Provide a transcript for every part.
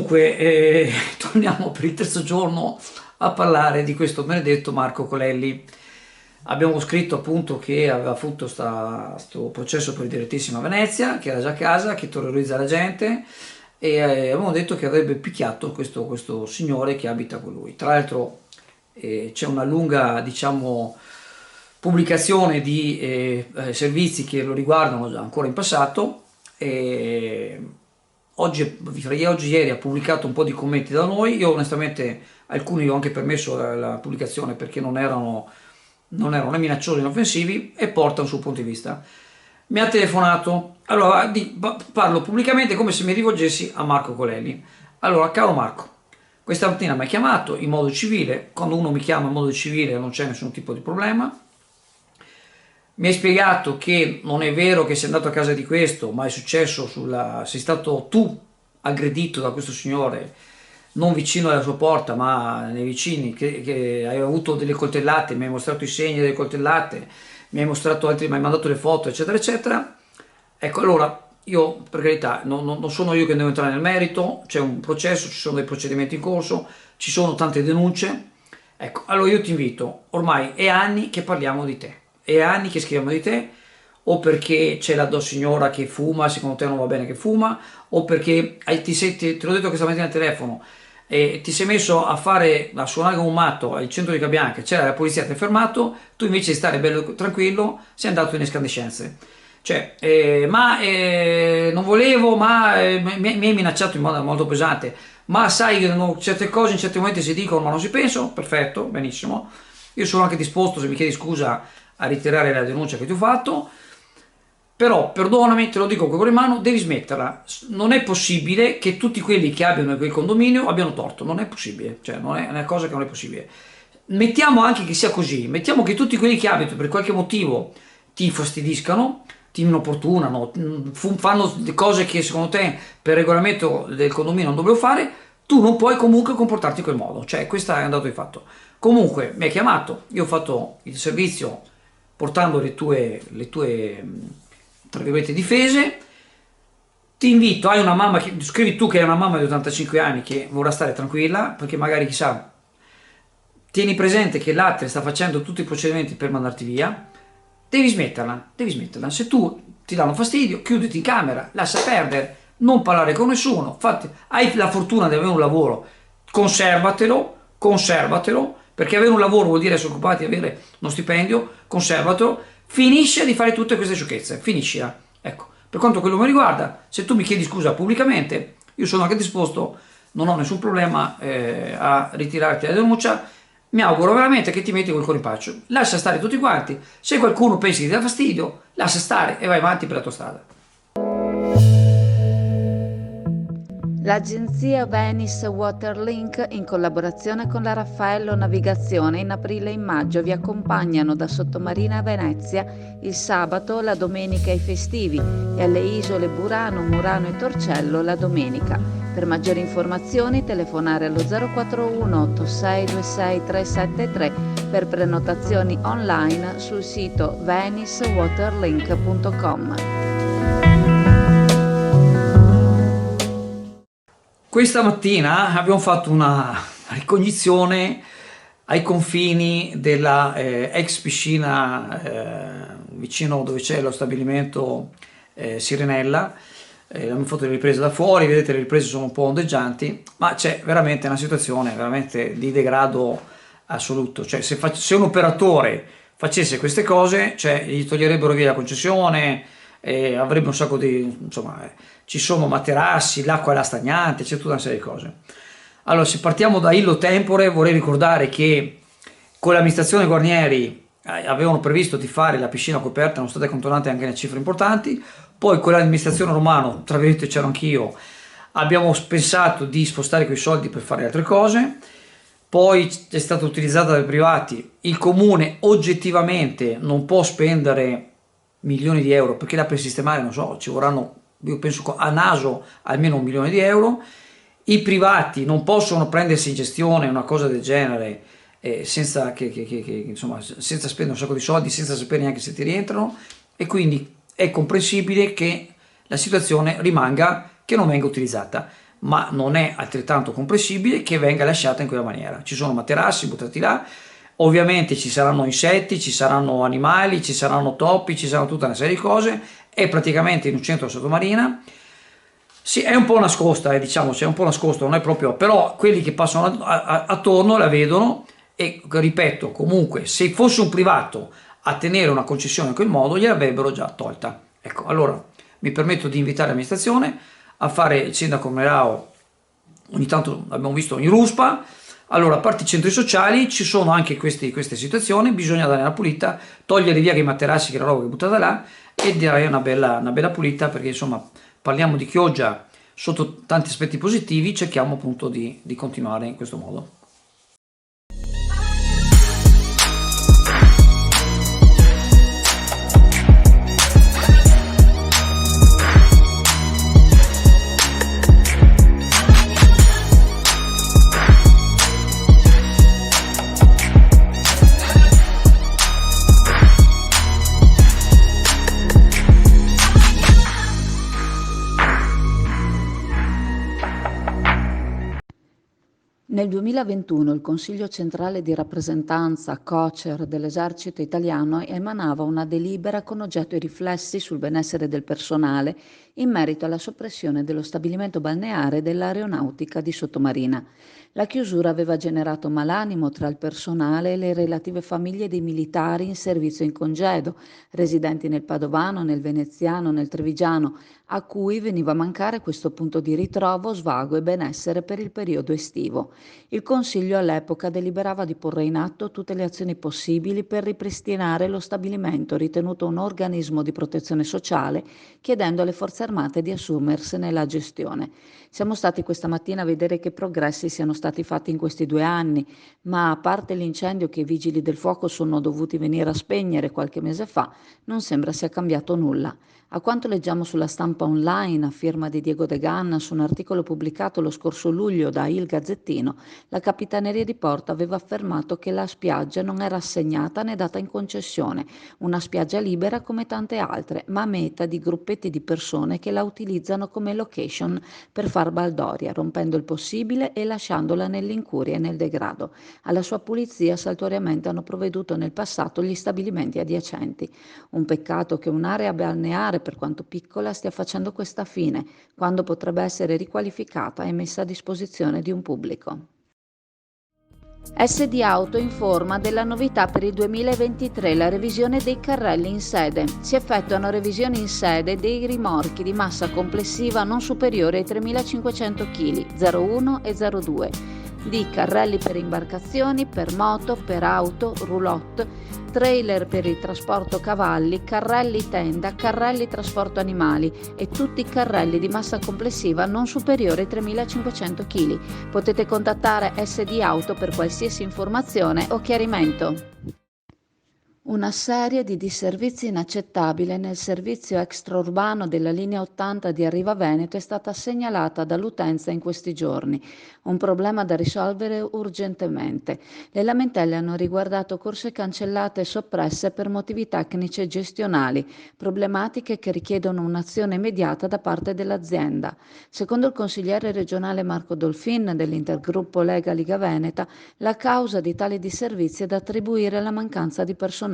Comunque, torniamo per il terzo giorno a parlare di questo benedetto Marco Colelli. Abbiamo scritto appunto che aveva avuto questo processo per il direttissimo a Venezia, che era già a casa, che terrorizza la gente, e avevamo detto che avrebbe picchiato questo signore che abita con lui. Tra l'altro c'è una lunga, diciamo, pubblicazione di servizi che lo riguardano già ancora in passato. E oggi, ieri ha pubblicato un po' di commenti da noi. Io onestamente alcuni ho anche permesso la pubblicazione perché non erano né minacciosi né offensivi e porta un suo punto di vista. Mi ha telefonato, allora parlo pubblicamente come se mi rivolgessi a Marco Colelli. Allora, caro Marco, questa mattina mi ha chiamato in modo civile. Quando uno mi chiama in modo civile non c'è nessun tipo di problema. Mi hai spiegato che non è vero che sei andato a casa di questo, ma è successo sei stato tu aggredito da questo signore, non vicino alla sua porta, ma nei vicini, che hai avuto delle coltellate, mi hai mostrato i segni delle coltellate, mi hai mostrato altri, mi hai mandato le foto, eccetera, eccetera. Ecco, allora, io, per carità, non sono io che devo entrare nel merito, c'è un processo, ci sono dei procedimenti in corso, ci sono tante denunce. Ecco, allora io ti invito, ormai è anni che parliamo di te. È anni che scriviamo di te, o perché c'è la signora che fuma, secondo te non va bene che fuma, o perché te l'ho detto questa mattina al telefono, ti sei messo a suonare come un matto al centro di Cabianca, c'era la polizia, ti ha fermato, tu invece di stare bello tranquillo sei andato in escandescenze. Cioè, non volevo, mi hai minacciato in modo molto pesante, ma sai che certe cose in certi momenti si dicono ma non si pensano, perfetto, benissimo. Io sono anche disposto, se mi chiedi scusa, a ritirare la denuncia che ti ho fatto, però perdonami, te lo dico con cuore in mano, devi smetterla. Non è possibile che tutti quelli che abbiano quel condominio abbiano torto, non è possibile, cioè non è una cosa che non è possibile. Mettiamo anche che sia così, mettiamo che tutti quelli che abitano per qualche motivo ti fastidiscano, ti inopportunano, fanno cose che secondo te per regolamento del condominio non dovrebbero fare, tu non puoi comunque comportarti in quel modo, cioè questo è un dato di fatto. Comunque mi hai chiamato, io ho fatto il servizio portando le tue tra virgolette difese. Ti invito, hai una mamma, scrivi tu che hai una mamma di 85 anni che vorrà stare tranquilla, perché magari chissà, tieni presente che l'ATRE sta facendo tutti i procedimenti per mandarti via, devi smetterla. Se tu ti danno fastidio, chiuditi in camera, lascia perdere, non parlare con nessuno. Infatti, hai la fortuna di avere un lavoro, conservatelo, perché avere un lavoro vuol dire essere occupati, avere uno stipendio, conservatelo, finisce di fare tutte queste sciocchezze, finiscila. Ecco, per quanto quello mi riguarda, se tu mi chiedi scusa pubblicamente, io sono anche disposto, non ho nessun problema a ritirarti la denuncia. Mi auguro veramente che ti metti col cuore in pace, lascia stare tutti quanti, se qualcuno pensi che ti dà fastidio, lascia stare e vai avanti per la tua strada. L'agenzia Venice Waterlink, in collaborazione con la Raffaello Navigazione, in aprile e in maggio vi accompagnano da Sottomarina a Venezia il sabato, la domenica e i festivi e alle isole Burano, Murano e Torcello la domenica. Per maggiori informazioni telefonare allo 041 8626 373 per prenotazioni online sul sito venicewaterlink.com. Questa mattina abbiamo fatto una ricognizione ai confini della ex piscina vicino dove c'è lo stabilimento Sirenella. Abbiamo fatto le riprese da fuori, vedete le riprese sono un po' ondeggianti, ma c'è veramente una situazione veramente di degrado assoluto. Cioè se un operatore facesse queste cose, cioè, gli toglierebbero via la concessione, avrebbe un sacco di, insomma, ci sono materassi, l'acqua è la stagnante, c'è tutta una serie di cose. Allora, se partiamo da illo tempore, vorrei ricordare che con l'amministrazione Guarnieri avevano previsto di fare la piscina coperta, erano state accantonate anche le cifre importanti, poi con l'amministrazione Romano, tra virgolette c'ero anch'io, abbiamo pensato di spostare quei soldi per fare altre cose, poi è stata utilizzata dai privati, il comune oggettivamente non può spendere milioni di euro, perché là per sistemare, non so, ci vorranno, io penso a naso, almeno 1 milione di euro. I privati non possono prendersi in gestione una cosa del genere senza insomma, senza spendere un sacco di soldi, senza sapere neanche se ti rientrano, e quindi è comprensibile che la situazione rimanga, che non venga utilizzata. ma non è altrettanto comprensibile che venga lasciata in quella maniera. Ci sono materassi buttati là, ovviamente ci saranno insetti, ci saranno animali, ci saranno topi, ci saranno tutta una serie di cose, è praticamente in un centro sottomarina. Sì, è un po' nascosta, diciamo, è un po' nascosta, non è proprio, però quelli che passano attorno la vedono e, ripeto, comunque, se fosse un privato a tenere una concessione in quel modo, gliel'avrebbero già tolta. Ecco, allora mi permetto di invitare l'amministrazione a fare il sindaco Merao, ogni tanto l'abbiamo visto in ruspa. Allora, a parte i centri sociali, ci sono anche queste situazioni, bisogna dare una pulita, togliere via i materassi, che è la roba che è buttata là, e dare una bella pulita, perché insomma parliamo di Chioggia sotto tanti aspetti positivi, cerchiamo appunto di continuare in questo modo. Nel 2021 il Consiglio centrale di rappresentanza COCER dell'Esercito italiano emanava una delibera con oggetto i riflessi sul benessere del personale in merito alla soppressione dello stabilimento balneare dell'aeronautica di Sottomarina. La chiusura aveva generato malanimo tra il personale e le relative famiglie dei militari in servizio in congedo, residenti nel Padovano, nel Veneziano, nel Trevigiano, a cui veniva a mancare questo punto di ritrovo, svago e benessere per il periodo estivo. Il Consiglio all'epoca deliberava di porre in atto tutte le azioni possibili per ripristinare lo stabilimento ritenuto un organismo di protezione sociale, chiedendo alle forze armate di assumersene la gestione. Siamo stati questa mattina a vedere che progressi siano stati fatti in questi 2 anni, ma a parte l'incendio che i vigili del fuoco sono dovuti venire a spegnere qualche mese fa, non sembra sia cambiato nulla. A quanto leggiamo sulla stampa online a firma di Diego De Ganna su un articolo pubblicato lo scorso luglio da Il Gazzettino, la Capitaneria di Porto aveva affermato che la spiaggia non era assegnata né data in concessione, una spiaggia libera come tante altre, ma meta di gruppetti di persone che la utilizzano come location per far baldoria, rompendo il possibile e lasciandola nell'incuria e nel degrado. Alla sua pulizia saltuariamente hanno provveduto nel passato gli stabilimenti adiacenti. Un peccato che un'area balneare, per quanto piccola, stia facendo questa fine, quando potrebbe essere riqualificata e messa a disposizione di un pubblico. SD Auto informa della novità per il 2023, la revisione dei carrelli in sede. Si effettuano revisioni in sede dei rimorchi di massa complessiva non superiore ai 3.500 kg, 01 e 02, di carrelli per imbarcazioni, per moto, per auto, roulotte, trailer per il trasporto cavalli, carrelli tenda, carrelli trasporto animali e tutti i carrelli di massa complessiva non superiore ai 3.500 kg. Potete contattare SD Auto per qualsiasi informazione o chiarimento. Una serie di disservizi inaccettabile nel servizio extraurbano della linea 80 di Arriva Veneto è stata segnalata dall'utenza in questi giorni, un problema da risolvere urgentemente. Le lamentele hanno riguardato corse cancellate e soppresse per motivi tecnici e gestionali, problematiche che richiedono un'azione immediata da parte dell'azienda. Secondo il consigliere regionale Marco Dolfin dell'Intergruppo Lega Liga Veneta, la causa di tali disservizi è da attribuire alla mancanza di personale.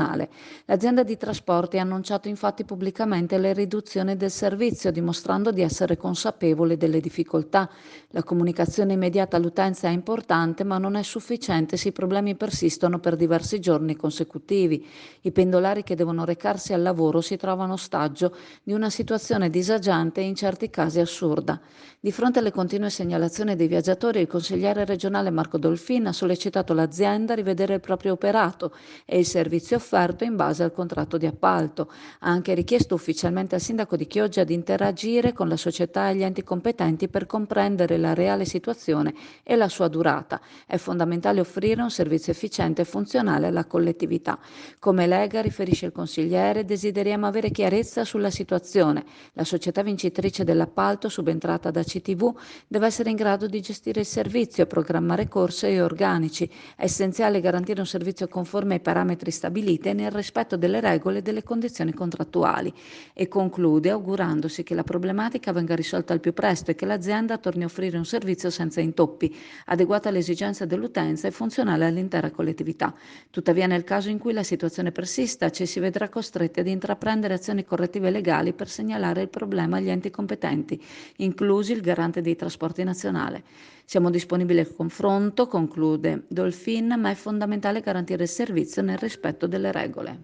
L'azienda di trasporti ha annunciato infatti pubblicamente la riduzione del servizio, dimostrando di essere consapevole delle difficoltà. La comunicazione immediata all'utenza è importante, ma non è sufficiente se i problemi persistono per diversi giorni consecutivi. I pendolari che devono recarsi al lavoro si trovano ostaggio di una situazione disagiante e in certi casi assurda. Di fronte alle continue segnalazioni dei viaggiatori, il consigliere regionale Marco Dolfin ha sollecitato l'azienda a rivedere il proprio operato e il servizio offerto in base al contratto di appalto. Ha anche richiesto ufficialmente al sindaco di Chioggia di interagire con la società e gli enti competenti per comprendere la reale situazione e la sua durata. È fondamentale offrire un servizio efficiente e funzionale alla collettività. Come Lega, riferisce il consigliere, desideriamo avere chiarezza sulla situazione. La società vincitrice dell'appalto, subentrata da CTV, deve essere in grado di gestire il servizio e programmare corse e organici. È essenziale garantire un servizio conforme ai parametri stabiliti stabilite nel rispetto delle regole e delle condizioni contrattuali, e conclude augurandosi che la problematica venga risolta al più presto e che l'azienda torni a offrire un servizio senza intoppi, adeguato alle esigenze dell'utenza e funzionale all'intera collettività. Tuttavia, nel caso in cui la situazione persista, ci si vedrà costretti ad intraprendere azioni correttive legali per segnalare il problema agli enti competenti, inclusi il Garante dei Trasporti Nazionale. Siamo disponibili al confronto, conclude Dolfin, ma è fondamentale garantire il servizio nel rispetto delle regole.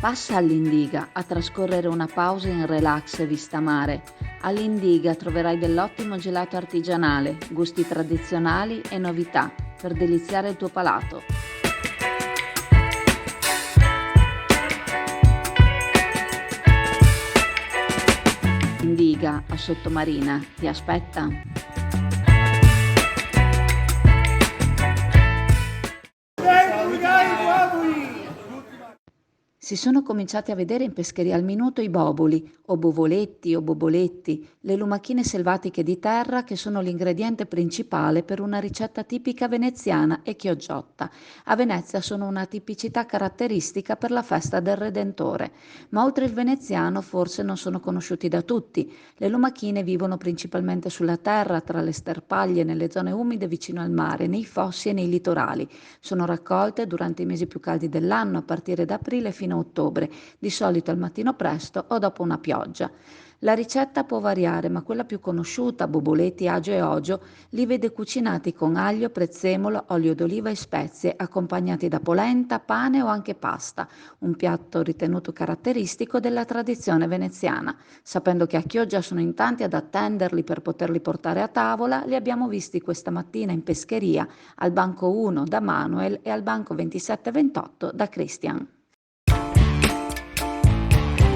Passa all'Indiga a trascorrere una pausa in relax e vista mare. All'Indiga troverai dell'ottimo gelato artigianale, gusti tradizionali e novità per deliziare il tuo palato. Indiga a Sottomarina ti aspetta. Si sono cominciati a vedere in pescheria al minuto i boboli, o bovoletti o boboletti, le lumachine selvatiche di terra che sono l'ingrediente principale per una ricetta tipica veneziana e chioggiotta. A Venezia sono una tipicità caratteristica per la festa del Redentore, ma oltre il veneziano forse non sono conosciuti da tutti. Le lumachine vivono principalmente sulla terra, tra le sterpaglie, nelle zone umide vicino al mare, nei fossi e nei litorali. Sono raccolte durante i mesi più caldi dell'anno, a partire da aprile fino a ottobre, di solito al mattino presto o dopo una pioggia. La ricetta può variare, ma quella più conosciuta, boboletti, agio e ogio, li vede cucinati con aglio, prezzemolo, olio d'oliva e spezie, accompagnati da polenta, pane o anche pasta, un piatto ritenuto caratteristico della tradizione veneziana. Sapendo che a Chioggia sono in tanti ad attenderli per poterli portare a tavola, li abbiamo visti questa mattina in pescheria, al banco 1 da Manuel e al banco 27-28 da Christian.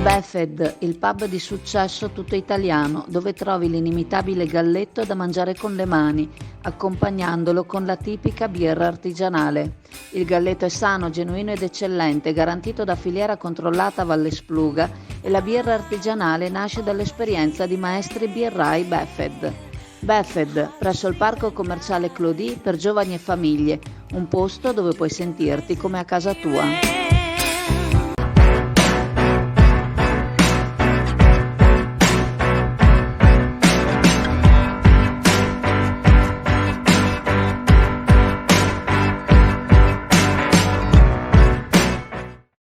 Beffed, il pub di successo tutto italiano, dove trovi l'inimitabile galletto da mangiare con le mani, accompagnandolo con la tipica birra artigianale. Il galletto è sano, genuino ed eccellente, garantito da filiera controllata Valle Spluga, e la birra artigianale nasce dall'esperienza di maestri birrai Beffed. Beffed, presso il parco commerciale Clodì per giovani e famiglie, un posto dove puoi sentirti come a casa tua.